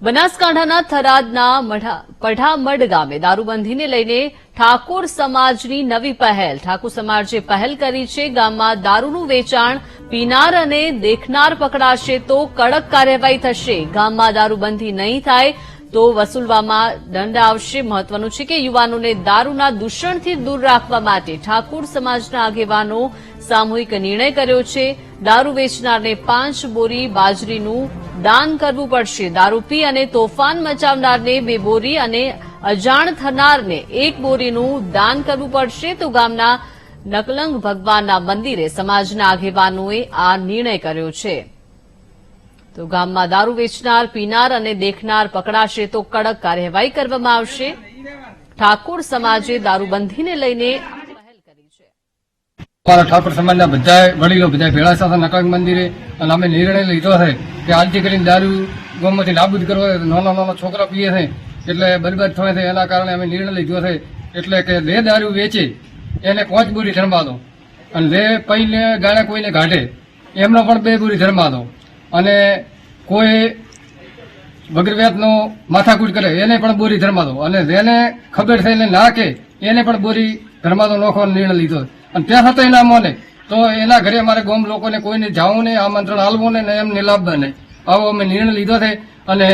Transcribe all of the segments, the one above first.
બનાસકાંઠાના થરાદના પઢામડ ગામે દારૂબંધીને લઈને ઠાકોર સમાજની નવી પહેલ. ઠાકોર સમાજે પહેલ કરી છે. ગામમાં દારૂનું વેચાણ પીનાર અને દેખનાર પકડાશે તો કડક કાર્યવાહી થશે. ગામમાં દારૂબંધી નહીં થાય તો વસૂલવામાં દંડ આવશે. મહત્વનું છે કે યુવાનોને દારૂના દૂષણથી દૂર રાખવા માટે ઠાકોર સમાજના આગેવાનો સામૂહિક નિર્ણય કર્યો છે. દારૂ વેચનારને 5 બોરી બાજરીનું દાન કરવું પડશે. દારૂ પી અને તોફાન મચાવનારને 2 બોરી અને અજાણ થનારને 1 બોરીનું દાન કરવું પડશે. તો ગામના નકલંગ ભગવાનના મંદિરે સમાજના આગેવાનોએ આ નિર્ણય કર્યો છે. તો ગામમાં દારૂ વેચનાર, પીનાર અને દેખનાર પકડાશે તો કડક કાર્યવાહી કરવામાં આવશે. ઠાકોર સમાજે દારૂબંધીને લઈને પહેલ કરી છે. અમારા ઠાકોર સમાજના બધા વડીલો બધા ભેળા સાથે નકલંગ મંદિરે અને અમે નિર્ણય લીધો છે કે આજથી કરીને દારૂ ગામમાંથી નાબૂદ કરવા. નાના છોકરા પીએ છે એટલે બરબાદ થવાય છે. એના કારણે અમે નિર્ણય લીધો છે એટલે કે જે દારૂ વેચે એને 5 બોરી ધરમા દો અને જે પૈને ગાળે કોઈને કાઢે એમનો પણ 2 બોરી ધરમા દો અને કોઈ વગર વ્યાજનો માથાકૂટ કરે એને પણ બોરી ધરમા દો અને જેને ખબર છે એને ના કે એને પણ બોરી ધરમા દો નોખવાનો નિર્ણય લીધો. અને ત્યાં છતાં એના મોને તો એના ઘરે અમારે ગામ લોકોને કોઈને જવું નહીં, આમંત્રણ આપવું નહીં ને એમને લાભવા નહીં. આવો અમે નિર્ણય લીધો છે. અને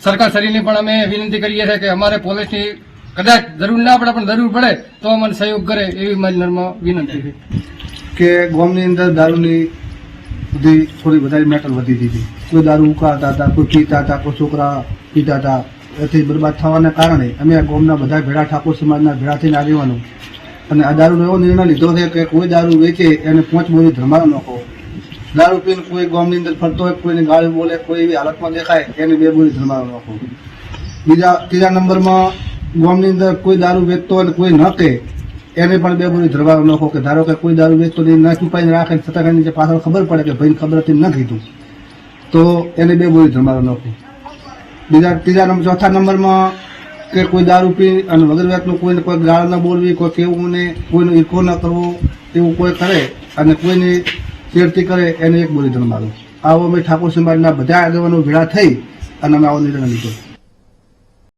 સરકારશ્રીને પણ અમે વિનંતી કરીએ છીએ કે અમારે પોલીસની કદાચ જરૂર ના પડે પણ જરૂર પડે તો અમને સહયોગ કરે એવી મારી વિનંતી છે. કે ગામની અંદર દારૂની બધી થોડી વધારે મેટર વધી હતી. કોઈ દારૂ ઉકાળતા હતા, કોઈ પીતા હતા, કોઈ છોકરા પીતા હતા. એથી બરબાદ થવાના કારણે અમે આ ગામના બધા ભેળા ઠાકોર સમાજના ભેળા થઈને આગેવાનો અને આ દારૂનો એવો નિર્ણય લીધો છે કે કોઈ દારૂ વેચે એને 5 બોરી ધરમાડો નાખો. દારૂ પીને કોઈ ગામની અંદર ફરતો હોય, કોઈને ગાળી બોલે, કોઈ એવી હાલતમાં દેખાય એને 2 બોરી ધરમાડો નાખો. ત્રીજા નંબરમાં ગામની અંદર કોઈ દારૂ વેચતો હોય કોઈ ન કે એને પણ 2 બોરી ધરમાડો નાખો. કે ધારો કે કોઈ દારૂ વેચતો ન છુપાઈને રાખે છતાં નીચે પાછળ ખબર પડે કે ભાઈ ખબર હતી ન કીધું તો એને 2 બોરી ધરમાડો નાખો. ચોથા નંબરમાં કે કોઈ દારૂ પી અને વગર વ્યાજનું કોઈને કોઈ ગાળ ન બોલવી, કોઈ કેવું ને કોઈનો ઈર્ખો ન કરવો એવું કોઈ કરે અને કોઈની છેડતી કરે એને 1 બોરી ધરમાડો. આવો અમે ઠાકોર સમાજના બધા આગેવાનો ભેળા થઈ અને અમે આવો નિર્ણય લીધો.